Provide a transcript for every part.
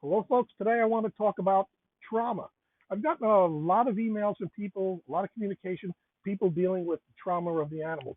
Hello, folks. Today I want to talk about trauma. I've gotten a lot of emails from people, a lot of communication, people dealing with the trauma of the animals.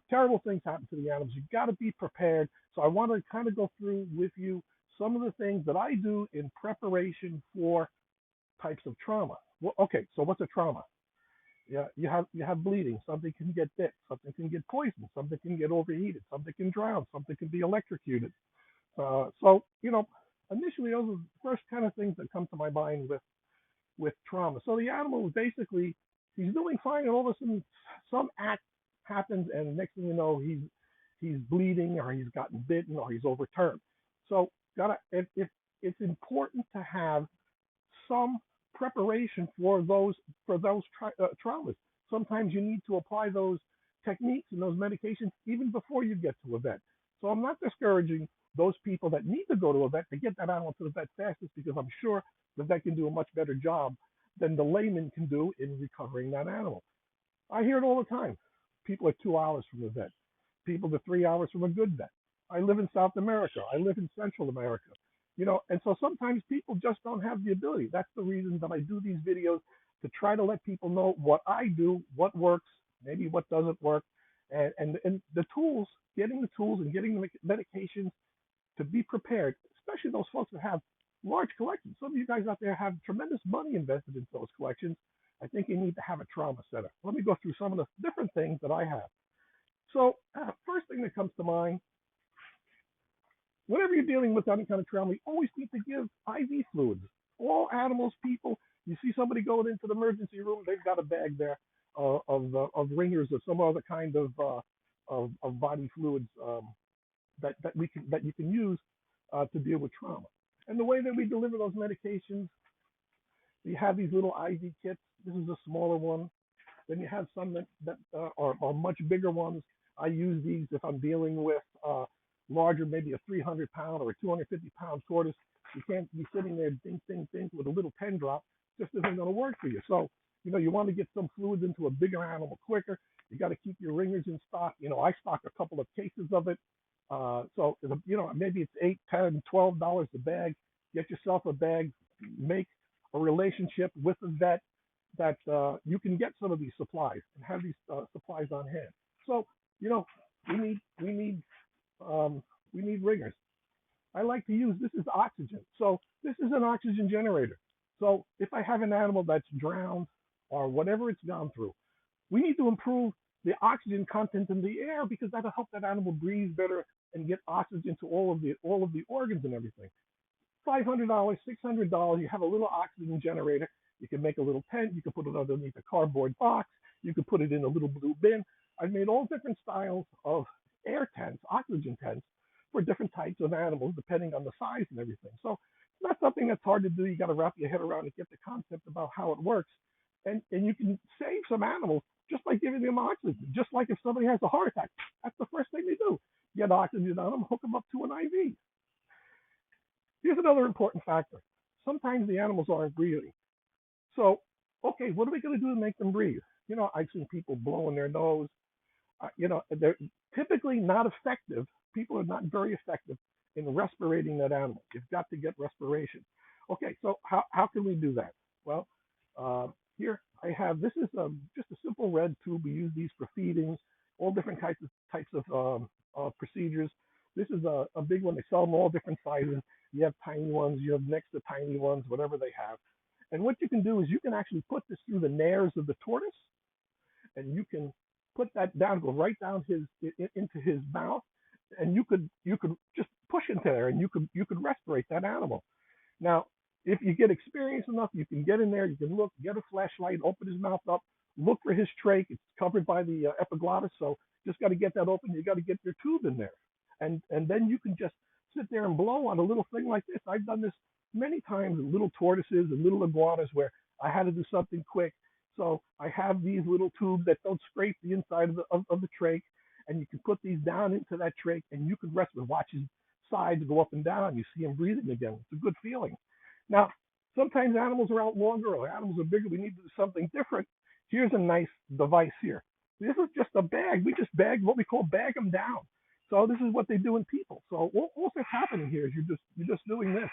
Terrible things happen to the animals. You've got to be prepared. So I want to kind of go through with you some of the things that I do in preparation for types of trauma. Well, okay, so what's a trauma? Yeah, you have bleeding. Something can get bit. Something can get poisoned. Something can get overheated. Something can drown. Something can be electrocuted. So initially those are the first kind of things that come to my mind with trauma. So the animal is basically he's doing fine, and all of a sudden some act happens, and next thing you know he's bleeding, or he's gotten bitten, or he's overturned. So gotta if it's important to have some preparation for those traumas. Sometimes you need to apply those techniques and those medications even before you get to a vet. So I'm not discouraging those people that need to go to a vet to get that animal to the vet fastest, because I'm sure the vet can do a much better job than the layman can do in recovering that animal. I hear it all the time. People are 2 hours from the vet. People are 3 hours from a good vet. I live in South America. I live in Central America. And so sometimes people just don't have the ability. That's the reason that I do these videos, to try to let people know what I do, what works, maybe what doesn't work, and the tools, getting the tools and getting the medications to be prepared, especially those folks that have large collections. Some of you guys out there have tremendous money invested in those collections. I think you need to have a trauma center. Let me go through some of the different things that I have. So, first thing that comes to mind, whenever you're dealing with any kind of trauma, you always need to give IV fluids. All animals, people, you see somebody going into the emergency room, they've got a bag there of ringers or some other kind of body fluids, that you can use to deal with trauma. And the way that we deliver those medications, you have these little IV kits. This is a smaller one. Then you have some that are much bigger ones. I use these if I'm dealing with larger, maybe a 300-pound or a 250-pound tortoise. You can't be sitting there ding, ding, ding with a little pen drop. Just isn't going to work for you. So, you want to get some fluids into a bigger animal quicker. You got to keep your ringers in stock. I stock a couple of cases of it. So maybe it's $8, $10, $12 a bag. Get yourself a bag. Make a relationship with a vet that you can get some of these supplies and have these supplies on hand. So you know we need we need we need ringers. I like to use, this is oxygen. So this is an oxygen generator. So if I have an animal that's drowned or whatever it's gone through, we need to improve the oxygen content in the air, because that'll help that animal breathe better and get oxygen to all of the organs and everything. $500, $600, you have a little oxygen generator. You can make a little tent. You can put it underneath a cardboard box. You can put it in a little blue bin. I've made all different styles of air tents, oxygen tents, for different types of animals, depending on the size and everything. So it's not something that's hard to do. You got to wrap your head around and get the concept about how it works. And you can save some animals just by giving them oxygen. Just like if somebody has a heart attack, that's the first thing they do. Get oxygen on them, hook them up to an IV. Here's another important factor. Sometimes the animals aren't breathing. So, okay, what are we going to do to make them breathe? I've seen people blowing their nose. They're typically not effective. People are not very effective in respirating that animal. You've got to get respiration. Okay, so how can we do that? Well, uh, here I have, this is just a simple red tube. We use these for feeding, all different types of procedures. This is a big one. They sell them all different sizes. You have tiny ones, you have next to tiny ones, whatever they have. And what you can do is you can actually put this through the nares of the tortoise, and you can put that down, go right down into his mouth, and you could just push into there, and you could respirate that animal. Now, if you get experienced enough, you can get in there, you can look, get a flashlight, open his mouth up, look for his trach. It's covered by the epiglottis, so just got to get that open. You got to get your tube in there, and then you can just sit there and blow on a little thing like this. I've done this many times with little tortoises and little iguanas where I had to do something quick. So I have these little tubes that don't scrape the inside of the trach, and you can put these down into that trach, and you can rest with watch his sides go up and down. You see him breathing again. It's a good feeling. Now, sometimes animals are out longer or animals are bigger. We need to do something different. Here's a nice device here. This is just a bag. We just bag what we call bag them down. So this is what they do in people. So all that's happening here is you're just doing this,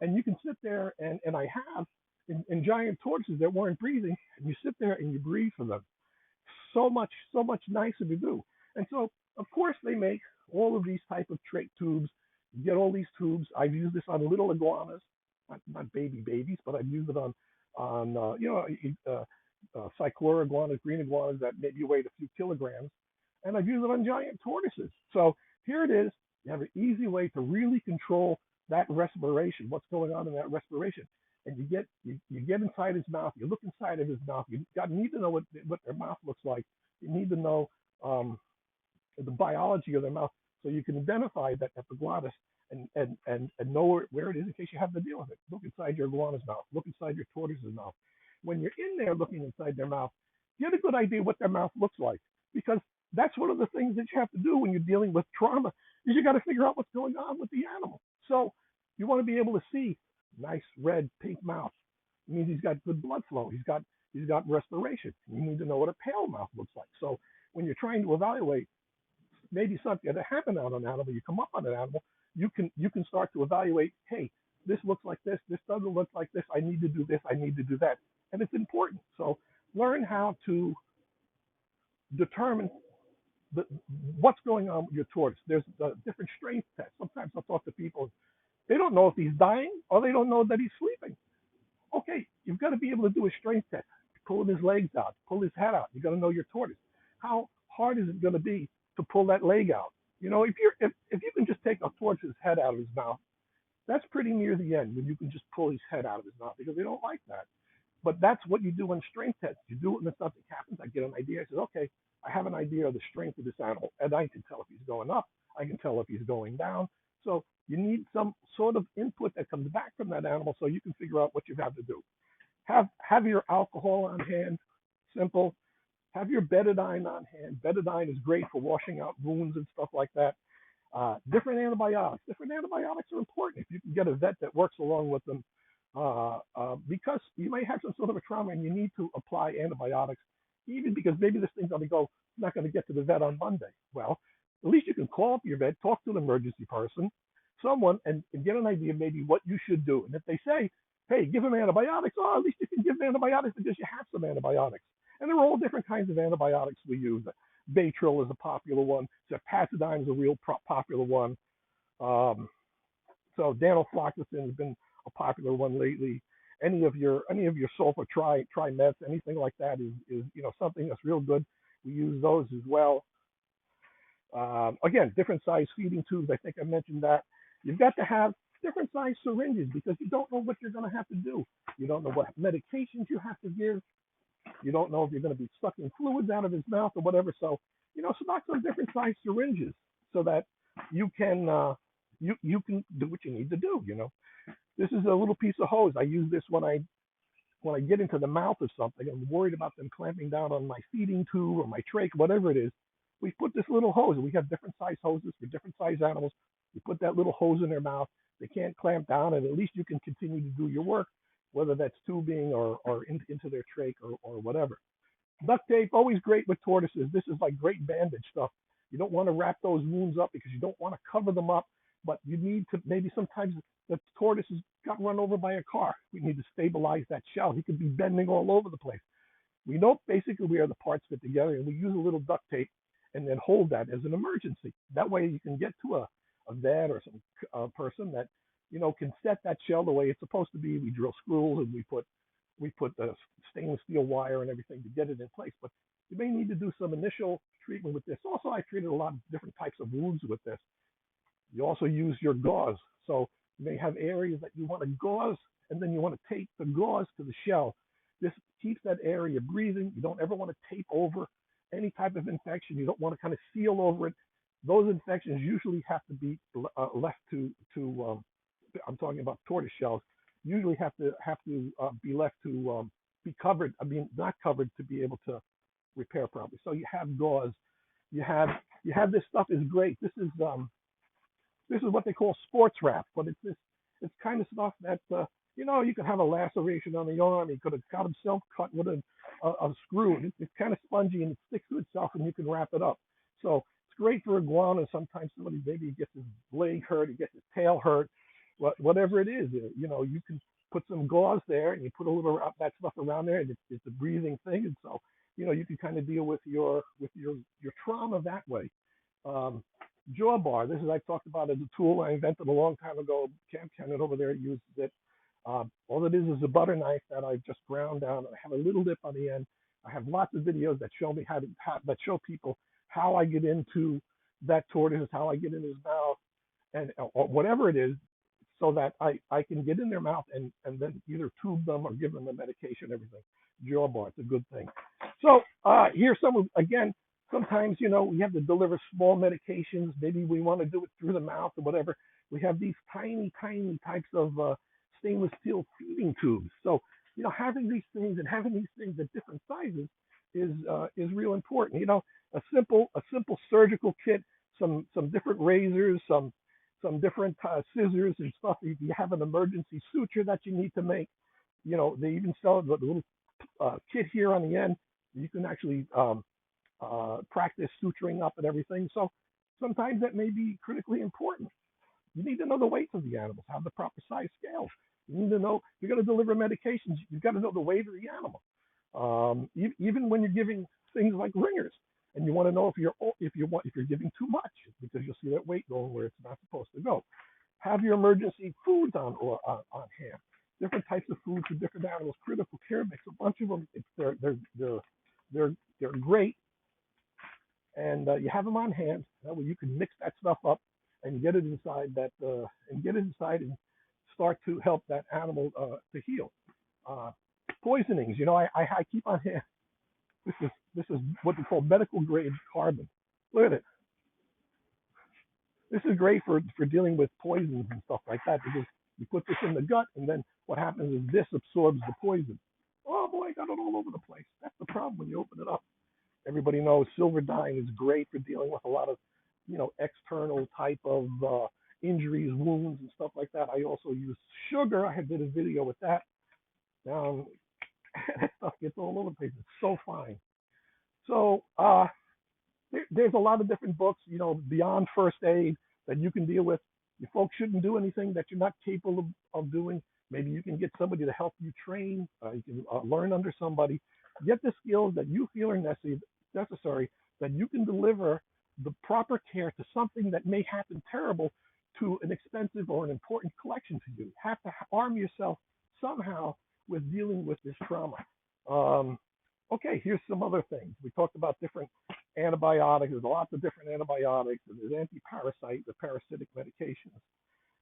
And you can sit there, and I have in giant tortoises that weren't breathing, and you sit there and you breathe for them. So much nicer to do. And so, of course, they make all of these type of trach tubes. You get all these tubes. I've used this on little iguanas, not babies, but I've used it on Cyclura iguanas, green iguanas that maybe weighed a few kilograms, and I've used it on giant tortoises. So here it is. You have an easy way to really control that respiration, what's going on in that respiration. And you get inside his mouth, you look inside of his mouth, need to know what their mouth looks like. You need to know the biology of their mouth so you can identify that epiglottis and know where it is in case you have to deal with it. Look inside your iguana's mouth, look inside your tortoise's mouth. When you're in there looking inside their mouth, get a good idea what their mouth looks like, because that's one of the things that you have to do when you're dealing with trauma is you got to figure out what's going on with the animal. So you want to be able to see nice red pink mouth. It means he's got good blood flow. He's got respiration. You need to know what a pale mouth looks like. So when you're trying to evaluate maybe something that happened on an animal, you come up on an animal, you can start to evaluate, hey, this looks like this doesn't look like this, I need to do this, I need to do that. And it's important. So learn how to determine what's going on with your tortoise. There's different strength tests. Sometimes I'll talk to people, they don't know if he's dying or they don't know that he's sleeping. Okay, you've got to be able to do a strength test. Pull his legs out, pull his head out. You got to know your tortoise. How hard is it going to be to pull that leg out? You know, if you can just take a tortoise's head out of his mouth, that's pretty near the end when you can just pull his head out of his mouth, because they don't like that. But that's what you do on strength tests. You do it when something happens. I get an idea. I said, okay, I have an idea of the strength of this animal, and I can tell if he's going up. I can tell if he's going down. So you need some sort of input that comes back from that animal so you can figure out what you have to do. Have your alcohol on hand. Simple. Have your betadine on hand. Betadine is great for washing out wounds and stuff like that. Different antibiotics. Different antibiotics are important if you can get a vet that works along with them, because you may have some sort of a trauma and you need to apply antibiotics, even because maybe this thing's going to go, not going to get to the vet on Monday. Well, at least you can call up your vet, talk to an emergency person, someone, and get an idea maybe what you should do. And if they say, hey, give him antibiotics, oh, at least you can give him antibiotics because you have some antibiotics. And there are all different kinds of antibiotics we use. Baytril is a popular one. Cefazolin is a real popular one. So danofloxacin has been a popular one lately. Any of your sulfa trimets, anything like that is something that's real good. We use those as well. Again, different size feeding tubes. I think I mentioned that. You've got to have different size syringes because you don't know what you're going to have to do. You don't know what medications you have to give. You don't know if you're going to be sucking fluids out of his mouth or whatever. So, select some different size syringes so that you can you can do what you need to do. This is a little piece of hose. I use this when I get into the mouth of something. I'm worried about them clamping down on my feeding tube or my trach, whatever it is. We put this little hose. We have different size hoses for different size animals. You put that little hose in their mouth. They can't clamp down, and at least you can continue to do your work, whether that's tubing or into their trach or whatever. Duct tape, always great with tortoises. This is like great bandage stuff. You don't want to wrap those wounds up because you don't want to cover them up, but you need to, maybe sometimes the tortoise has got run over by a car. We need to stabilize that shell. He could be bending all over the place. We know basically where the parts fit together, and we use a little duct tape and then hold that as an emergency. That way you can get to a vet or some person that can set that shell the way it's supposed to be. We drill screws and we put the stainless steel wire and everything to get it in place. But you may need to do some initial treatment with this. Also, I treated a lot of different types of wounds with this. You also use your gauze. So you may have areas that you want to gauze, and then you want to tape the gauze to the shell. This keeps that area breathing. You don't ever want to tape over any type of infection. You don't want to kind of seal over it. Those infections usually have to be left to I'm talking about tortoise shells. Usually have to be left to be covered. I mean, not covered to be able to repair properly. So you have gauze. You have this stuff is great. This is what they call sports wrap, but it's kind of stuff that you could have a laceration on the arm. He could have got himself cut with a screw. It's kind of spongy and it sticks to itself, and you can wrap it up. So it's great for iguanas. Sometimes somebody maybe gets his leg hurt, he gets his tail hurt. whatever it is. You can put some gauze there, and you put a little that stuff around there, and it's a breathing thing, and so you can kind of deal with your trauma that way. Um, Jaw bar. This is I talked about as a tool I invented a long time ago. Camp Cannon over there uses it. All it is a butter knife that I've just ground down. And I have a little lip on the end. I have lots of videos that show me that show people how I get into that tortoise, how I get in his mouth, and or whatever it is, so that I can get in their mouth and then either tube them or give them the medication, everything. Jaw bar, it's a good thing. So here's again, sometimes, we have to deliver small medications. Maybe we want to do it through the mouth or whatever. We have these tiny, tiny types of stainless steel feeding tubes. So, having these things and having these things at different sizes is real important. A simple surgical kit, some different razors, some different scissors and stuff. If you have an emergency suture that you need to make, they even sell the little kit here on the end. You can actually practice suturing up and everything. So sometimes that may be critically important. You need to know the weights of the animals, have the proper size scales. You need to know if you're going to deliver medications. You've got to know the weight of the animal. Even when you're giving things like ringers, and you want to know if you're giving too much, because you'll see that weight going where it's not supposed to go. Have your emergency foods on hand. Different types of foods for different animals. Critical care mix, a bunch of them. They're great, and you have them on hand. That way you can mix that stuff up and get it inside and start to help that animal to heal. Poisonings, I keep on hand. This is what we call medical grade carbon. Look at it. This is great for dealing with poisons and stuff like that, because you put this in the gut, and then what happens is this absorbs the poison. Oh boy, I got it all over the place. That's the problem when you open it up. Everybody knows silverdine is great for dealing with a lot of, external type of injuries, wounds, and stuff like that. I also use sugar. I did a video with that. Now, that stuff gets all over the place. It's so fine. So there's a lot of different books, beyond first aid that you can deal with. You folks shouldn't do anything that you're not capable of doing. Maybe you can get somebody to help you train. You can learn under somebody. Get the skills that you feel are necessary, that you can deliver the proper care to something that may happen terrible to an expensive or an important collection to you. You have to arm yourself somehow with dealing with this trauma. Okay, here's some other things. We talked about different antibiotics. There's lots of different antibiotics. And there's anti-parasite, the parasitic medications.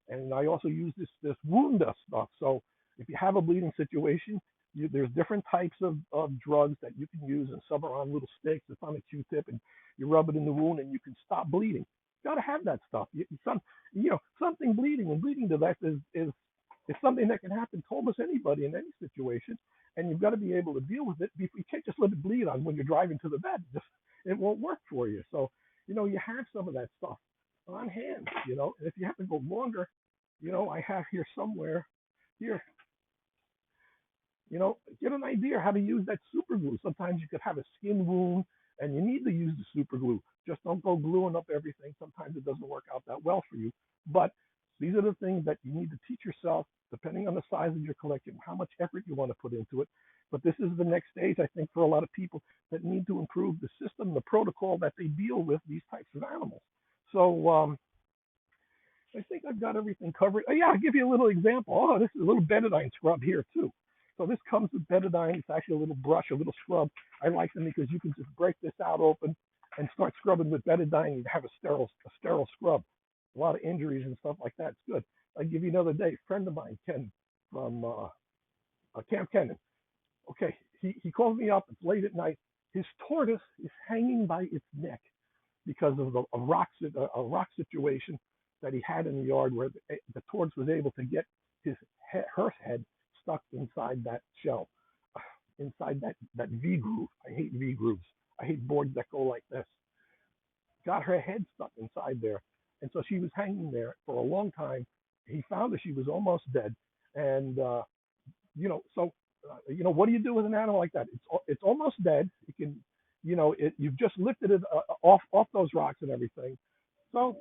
And I also use this wound dust stuff. So if you have a bleeding situation, there's different types of drugs that you can use, and some are on little sticks. It's on a Q-tip, and you rub it in the wound, and you can stop bleeding. You got to have that stuff. Something bleeding, and bleeding to that is something that can happen to almost anybody in any situation, and you've got to be able to deal with it. You can't just let it bleed on when you're driving to the vet. It won't work for you. So, you have some of that stuff on hand, and if you have to go longer, I have here somewhere, here, get an idea how to use that super glue. Sometimes you could have a skin wound and you need to use the super glue. Just don't go gluing up everything. Sometimes it doesn't work out that well for you. But these are the things that you need to teach yourself, depending on the size of your collection, how much effort you want to put into it. But this is the next stage, I think, for a lot of people that need to improve the system, the protocol that they deal with these types of animals. So I think I've got everything covered. Oh, yeah, I'll give you a little example. Oh, this is a little betadine scrub here, too. So this comes with betadine. It's actually a little brush, a little scrub. I like them because you can just break this out open and start scrubbing with betadine. You have a sterile scrub. A lot of injuries and stuff like that. It's good. I'll give you another day. A friend of mine, Ken, from Camp Cannon. Okay, he called me up. It's late at night. His tortoise is hanging by its neck because of a rock situation that he had in the yard, where the tortoise was able to get her head stuck inside that shell, inside that V groove. I hate V grooves. I hate boards that go like this. Got her head stuck inside there, and so she was hanging there for a long time. He found that she was almost dead, and what do you do with an animal like that? It's almost dead. You can, you've just lifted it off those rocks and everything. So,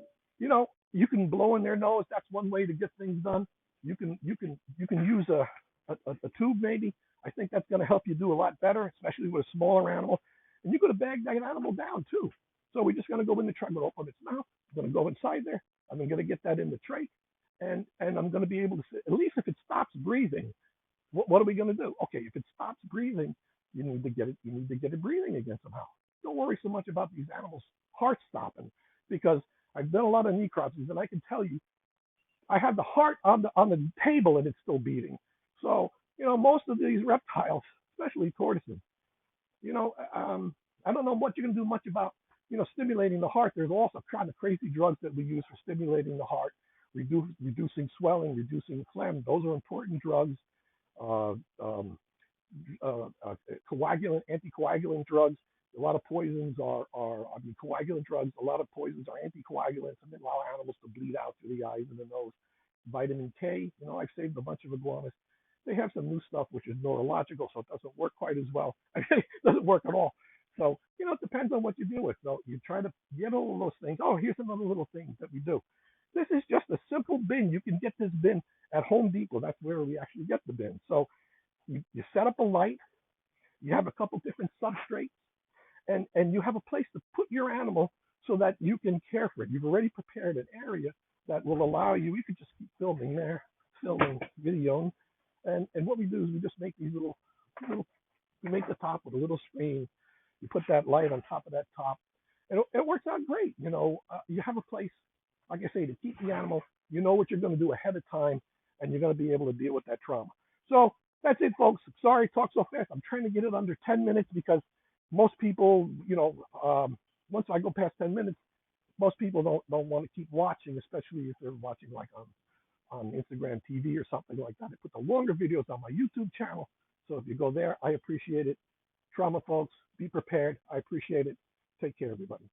You can blow in their nose. That's one way to get things done. You can use a tube maybe. I think that's going to help you do a lot better, especially with a smaller animal. And you're going to bag that animal down too. So we're just going to go in the tray. I'm going to open its mouth. I'm going to go inside there. I'm going to get that in the tray, and I'm going to be able to at least if it stops breathing. What are we going to do? Okay, if it stops breathing, you need to get it. You need to get it breathing again somehow. Don't worry so much about these animals' heart stopping because I've done a lot of necropsies, and I can tell you, I have the heart on the table and it's still beating. So most of these reptiles, especially tortoises, you know, I don't know what you can do much about stimulating the heart. There's also kind of crazy drugs that we use for stimulating the heart, reducing swelling, reducing phlegm. Those are important drugs. Uh, um, Coagulant, anticoagulant drugs. A lot of poisons I mean, coagulant drugs. A lot of poisons are anticoagulants and they allow animals to bleed out through the eyes and the nose. Vitamin K, I've saved a bunch of iguanas. They have some new stuff which is neurological, so it doesn't work quite as well. I mean, it doesn't work at all. So, it depends on what you deal with. So you try to get all of those things. Oh, here's another little thing that we do. This is just a simple bin. You can get this bin at Home Depot. That's where we actually get the bin. So you set up a light, you have a couple different substrates, and you have a place to put your animal so that you can care for it. You've already prepared an area that will allow you could just keep filming there, filming, videoing. And what we do is we just make these little we make the top with a little screen. You put that light on top of that top. And it works out great. You have a place, like I say, to keep the animal. You know what you're going to do ahead of time, and you're going to be able to deal with that trauma. So that's it, folks. Sorry, talk so fast. I'm trying to get it under 10 minutes because most people, once I go past 10 minutes, most people don't want to keep watching, especially if they're watching like on Instagram TV or something like that. I put the longer videos on my YouTube channel. So if you go there, I appreciate it. Trauma folks, be prepared. I appreciate it. Take care, everybody.